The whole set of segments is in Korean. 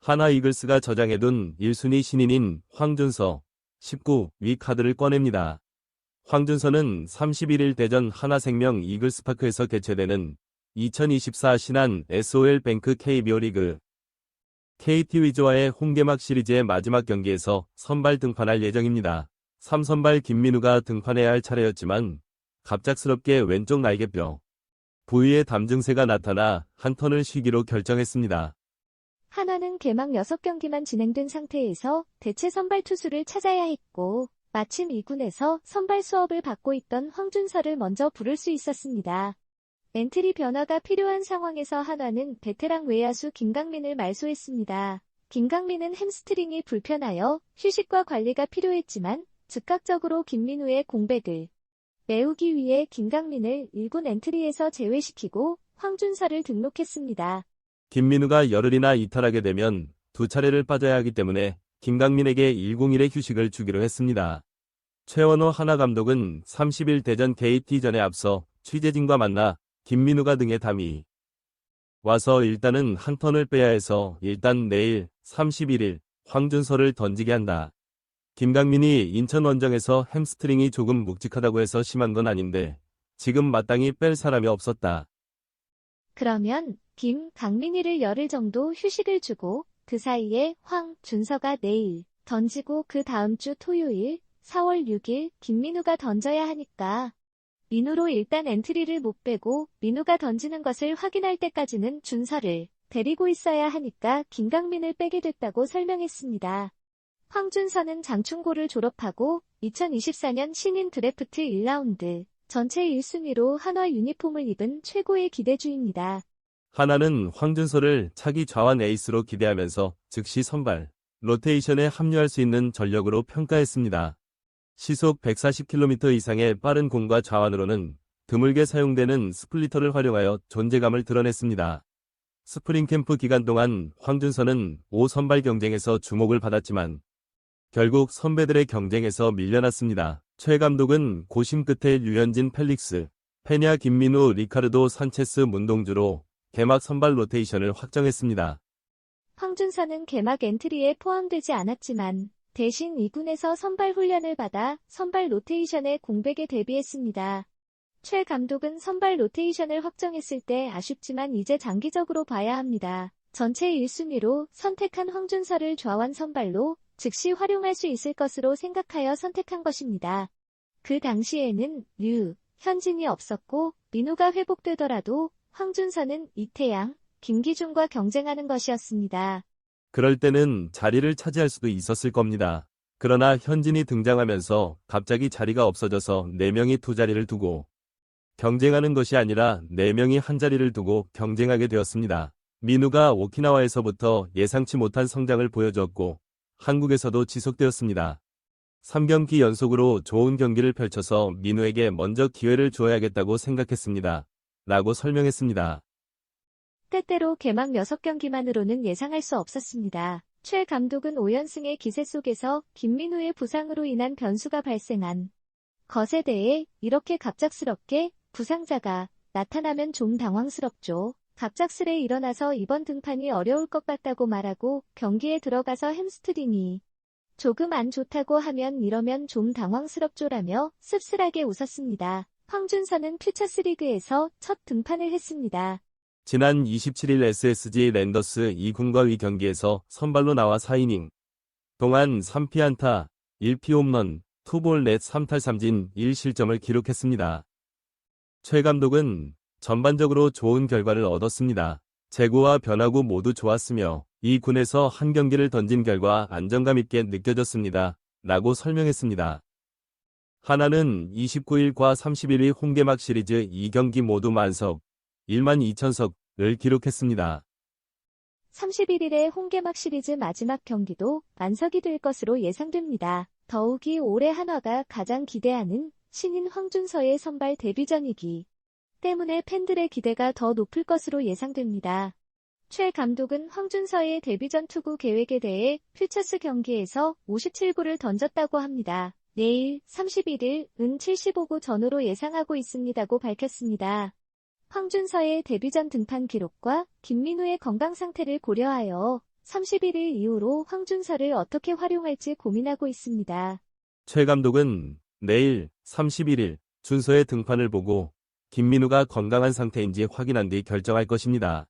하나 이글스가 저장해둔 1순위 신인인 황준서 19위 카드를 꺼냅니다. 황준서는 31일 대전 하나생명 이글스파크에서 개최되는 2024 신한 SOL뱅크 KBO 리그 KT 위즈와의 홈개막 시리즈의 마지막 경기에서 선발 등판할 예정입니다. 3선발 김민우가 등판해야 할 차례였지만 갑작스럽게 왼쪽 날개뼈 부위에 담증세가 나타나 한 턴을 쉬기로 결정했습니다. 한화는 개막 6경기만 진행된 상태에서 대체 선발 투수를 찾아야 했고 마침 2군에서 선발 수업을 받고 있던 황준서를 먼저 부를 수 있었습니다. 엔트리 변화가 필요한 상황에서 한화는 베테랑 외야수 김강민을 말소했습니다. 김강민은 햄스트링이 불편하여 휴식과 관리가 필요했지만 즉각적으로 김민우의 공백을 메우기 위해 김강민을 1군 엔트리에서 제외시키고 황준서를 등록했습니다. 김민우가 열흘이나 이탈하게 되면 2차례를 빠져야 하기 때문에 김강민에게 101의 휴식을 주기로 했습니다. 최원호 한화 감독은 30일 대전 KT전에 앞서 취재진과 만나 김민우가 등에 담이 와서 일단은 한 턴을 빼야 해서 일단 내일 31일 황준서를 던지게 한다. 김강민이 인천 원정에서 햄스트링이 조금 묵직하다고 해서 심한 건 아닌데 지금 마땅히 뺄 사람이 없었다. 그러면 강민이를 열흘 정도 휴식을 주고 그 사이에 황준서가 내일 던지고 그 다음 주 토요일 4월 6일 김민우가 던져야 하니까 민우로 일단 엔트리를 못 빼고 민우가 던지는 것을 확인할 때까지는 준서를 데리고 있어야 하니까 김강민을 빼게 됐다고 설명했습니다. 황준서는 장충고를 졸업하고 2024년 신인 드래프트 1라운드 전체 1순위로 한화 유니폼을 입은 최고의 기대주입니다. 하나는 황준서를 차기 좌완 에이스로 기대하면서 즉시 선발, 로테이션에 합류할 수 있는 전력으로 평가했습니다. 시속 140km 이상의 빠른 공과 좌완으로는 드물게 사용되는 스플리터를 활용하여 존재감을 드러냈습니다. 스프링 캠프 기간 동안 황준서는 5선발 경쟁에서 주목을 받았지만 결국 선배들의 경쟁에서 밀려났습니다. 최 감독은 고심 끝에 류현진 펠릭스, 페냐 김민우 리카르도 산체스 문동주로 개막 선발 로테이션을 확정했습니다. 황준서는 개막 엔트리에 포함되지 않았지만 대신 2군에서 선발 훈련을 받아 선발 로테이션의 공백에 대비했습니다. 최 감독은 선발 로테이션을 확정했을 때 아쉽지만 이제 장기적으로 봐야 합니다. 전체 1순위로 선택한 황준서를 좌완 선발로 즉시 활용할 수 있을 것으로 생각하여 선택한 것입니다. 그 당시에는 현진이 없었고 민우가 회복되더라도 황준서는 이태양, 김기중과 경쟁하는 것이었습니다. 그럴 때는 자리를 차지할 수도 있었을 겁니다. 그러나 현진이 등장하면서 갑자기 자리가 없어져서 4명이 2자리를 두고 경쟁하는 것이 아니라 4명이 한 자리를 두고 경쟁하게 되었습니다. 민우가 오키나와에서부터 예상치 못한 성장을 보여줬고 한국에서도 지속되었습니다. 3경기 연속으로 좋은 경기를 펼쳐서 민우에게 먼저 기회를 주어야겠다고 생각했습니다. 라고 설명했습니다. 때때로 개막 6경기만으로는 예상할 수 없었습니다. 최 감독은 5연승의 기세 속에서 김민우의 부상으로 인한 변수가 발생한 것에 대해 이렇게 갑작스럽게 부상자가 나타나면 좀 당황스럽죠. 갑작스레 일어나서 이번 등판이 어려울 것 같다고 말하고 경기에 들어가서 햄스트링이 조금 안 좋다고 하면 이러면 좀 당황스럽죠라며 씁쓸하게 웃었습니다. 황준서는 퓨처스리그에서 첫 등판을 했습니다. 지난 27일 SSG 랜더스 2군과 위 경기에서 선발로 나와 4이닝 동안 3피안타, 1피홈런, 투볼 넷 3탈 3진 1실점을 기록했습니다. 최 감독은 전반적으로 좋은 결과를 얻었습니다. 제구와 변화구 모두 좋았으며 이 군에서 한 경기를 던진 결과 안정감 있게 느껴졌습니다. 라고 설명했습니다. 하나는 29일과 31일 홈개막 시리즈 2경기 모두 만석 1만 2천석을 기록했습니다. 31일의 홈개막 시리즈 마지막 경기도 만석이 될 것으로 예상됩니다. 더욱이 올해 한화가 가장 기대하는 신인 황준서의 선발 데뷔전이기 때문에 팬들의 기대가 더 높을 것으로 예상됩니다. 최 감독은 황준서의 데뷔전 투구 계획에 대해 퓨처스 경기에서 57구를 던졌다고 합니다. 내일 31일은 75구 전후로 예상하고 있습니다고 밝혔습니다. 황준서의 데뷔전 등판 기록과 김민우의 건강 상태를 고려하여 31일 이후로 황준서를 어떻게 활용할지 고민하고 있습니다. 최 감독은 내일 31일 준서의 등판을 보고 김민우가 건강한 상태인지 확인한 뒤 결정할 것입니다.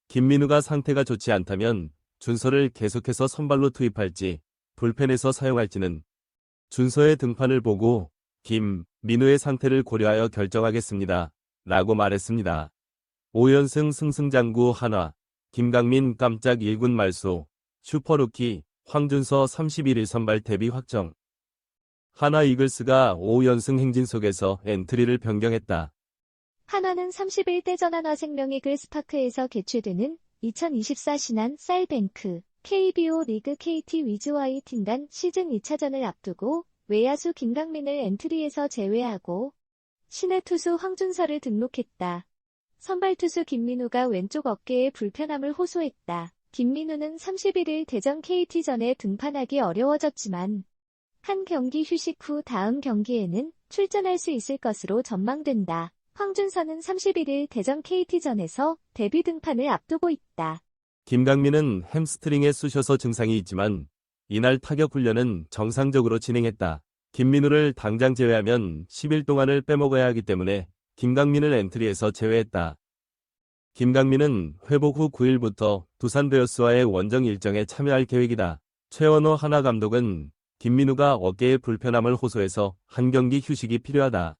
김민우가 상태가 좋지 않다면 준서를 계속해서 선발로 투입할지 불펜에서 사용할지는 준서의 등판을 보고 김민우의 상태를 고려하여 결정하겠습니다. 라고 말했습니다. 5연승 승승장구 한화, 김강민 깜짝 1군 말소, 슈퍼루키 황준서 31일 선발 데뷔 확정. 한화 이글스가 5연승 행진 속에서 엔트리를 변경했다. 한화는 30일 대전 한화생명 이글스파크에서 개최되는 2024 신한 쌀뱅크 KBO 리그 KT 위즈와의 팀간 시즌 2차전을 앞두고 외야수 김강민을 엔트리에서 제외하고 신의 투수 황준서를 등록했다. 선발 투수 김민우가 왼쪽 어깨에 불편함을 호소했다. 김민우는 31일 대전 KT전에 등판하기 어려워졌지만 한 경기 휴식 후 다음 경기에는 출전할 수 있을 것으로 전망된다. 황준서는 31일 대전 KT전에서 데뷔 등판을 앞두고 있다. 김강민은 햄스트링에 쑤셔서 증상이 있지만 이날 타격 훈련은 정상적으로 진행했다. 김민우를 당장 제외하면 10일 동안을 빼먹어야 하기 때문에 김강민을 엔트리에서 제외했다. 김강민은 회복 후 9일부터 두산 베어스와의 원정 일정에 참여할 계획이다. 최원호 한화 감독은 김민우가 어깨에 불편함을 호소해서 한 경기 휴식이 필요하다.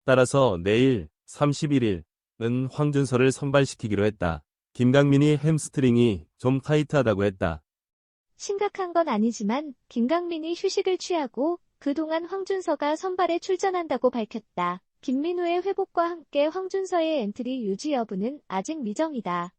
따라서 내일 31일은 황준서를 선발시키기로 했다. 김강민이 햄스트링이 좀 타이트하다고 했다. 심각한 건 아니지만 김강민이 휴식을 취하고 그동안 황준서가 선발에 출전한다고 밝혔다. 김민우의 회복과 함께 황준서의 엔트리 유지 여부는 아직 미정이다.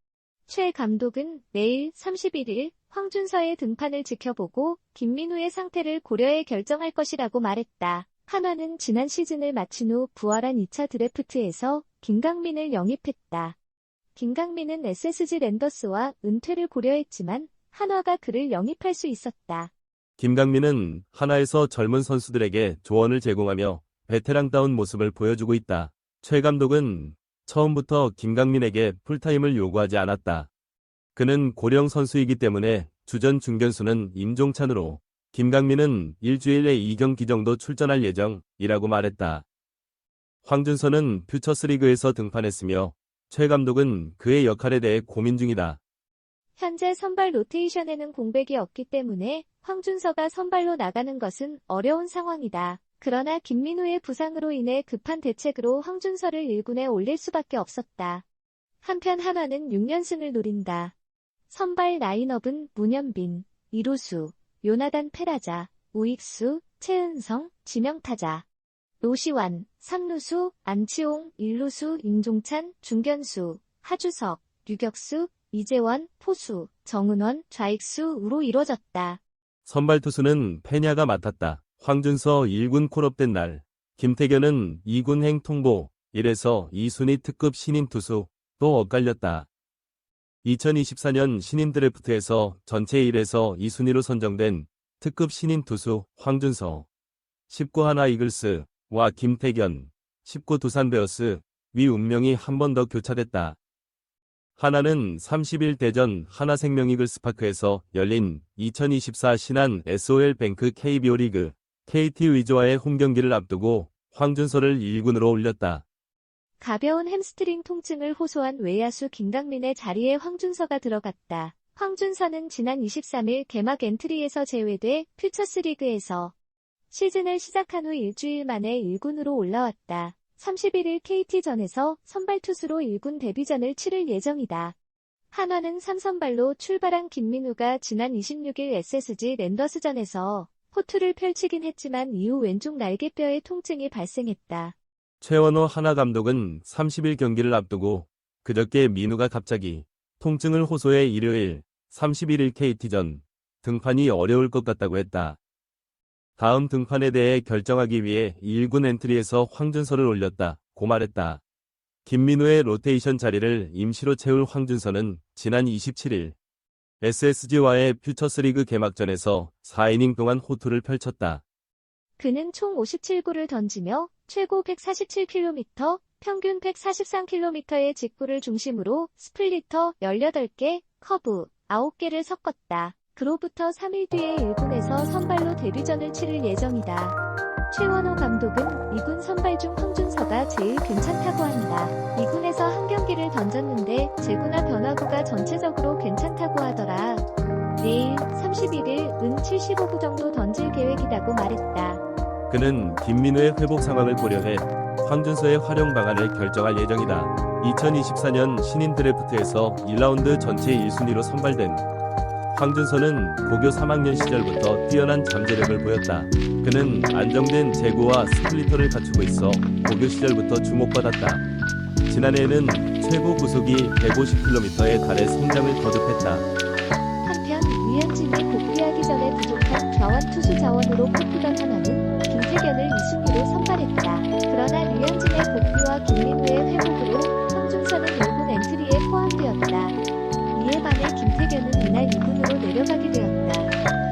최 감독은 내일 31일 황준서의 등판을 지켜보고 김민우의 상태를 고려해 결정할 것이라고 말했다. 한화는 지난 시즌을 마친 후 부활한 2차 드래프트에서 김강민을 영입했다. 김강민은 SSG 랜더스와 은퇴를 고려했지만 한화가 그를 영입할 수 있었다. 김강민은 한화에서 젊은 선수들에게 조언을 제공하며 베테랑다운 모습을 보여주고 있다. 최 감독은 처음부터 김강민에게 풀타임을 요구하지 않았다. 그는 고령 선수이기 때문에 주전 중견수는 임종찬으로 김강민은 일주일에 2경기 정도 출전할 예정이라고 말했다. 황준서는 퓨처스리그에서 등판했으며 최 감독은 그의 역할에 대해 고민 중이다. 현재 선발 로테이션에는 공백이 없기 때문에 황준서가 선발로 나가는 것은 어려운 상황이다. 그러나 김민우의 부상으로 인해 급한 대책으로 황준서를 1군에 올릴 수밖에 없었다. 한편 한화는 6연승을 노린다. 선발 라인업은 문현빈, 이루수, 요나단 페라자, 우익수, 최은성, 지명타자, 노시환, 3루수, 안치홍, 1루수, 임종찬, 중견수, 하주석, 유격수, 이재원, 포수, 정은원, 좌익수로 이뤄졌다. 선발 투수는 페냐가 맡았다. 황준서 1군 콜업된 날, 김태견은 2군 행통보 1에서 2순위 특급 신인 투수 또 엇갈렸다. 2024년 신인 드래프트에서 전체 1에서 2순위로 선정된 특급 신인 투수 황준서, 19 한화 이글스와 김태견, 19 두산 베어스 위 운명이 한 번 더 교차됐다. 한화는 30일 대전 한화생명 이글스파크에서 열린 2024 신한 SOL뱅크 KBO 리그 KT 위즈와의 홈경기를 앞두고 황준서를 1군으로 올렸다. 가벼운 햄스트링 통증을 호소한 외야수 김강민의 자리에 황준서가 들어갔다. 황준서는 지난 23일 개막 엔트리에서 제외돼 퓨처스리그에서 시즌을 시작한 후 일주일 만에 1군으로 올라왔다. 31일 KT전에서 선발 투수로 1군 데뷔전을 치를 예정이다. 한화는 3선발로 출발한 김민우가 지난 26일 SSG 랜더스전에서 호투를 펼치긴 했지만 이후 왼쪽 날개뼈에 통증이 발생했다. 최원호 한화 감독은 30일 경기를 앞두고 그저께 민우가 갑자기 통증을 호소해 일요일 31일 KT전 등판이 어려울 것 같다고 했다. 다음 등판에 대해 결정하기 위해 1군 엔트리에서 황준서를 올렸다고 말했다. 김민우의 로테이션 자리를 임시로 채울 황준서는 지난 27일 SSG와의 퓨처스리그 개막전에서 4이닝 동안 호투를 펼쳤다. 그는 총 57구를 던지며 최고 147km, 평균 143km의 직구를 중심으로 스플리터 18개, 커브 9개를 섞었다. 그로부터 3일 뒤에 1군에서 선발로 데뷔전을 치를 예정이다. 최원호 감독은 2군 선발 중 황준서가 제일 괜찮다고 한다. 2군에서 한 경기를 던졌는데 제구나 변화구가 전체적으로 괜찮다고 하더라. 내일 31일 은 75구 정도 던질 계획이라고 말했다. 그는 김민우의 회복 상황을 고려해 황준서의 활용 방안을 결정할 예정이다. 2024년 신인 드래프트에서 1라운드 전체 1순위로 선발된 황준서는 고교 3학년 시절부터 뛰어난 잠재력을 보였다. 그는 안정된 제구와 스플리터를 갖추고 있어 고교 시절부터 주목받았다. 지난해에는 최고 구속이 150km에 달해 성장을 거듭했다. 한편 류현진이 복귀하기 전에 부족한 좌완 투수 자원으로 뽑히던 하나는 김태견을 2순위로 선발했다. 그러나 류현진의 복귀와 김민우의 회복으로 황준서는 1군 엔트리에 포함되었다. 이에 반해 김태견은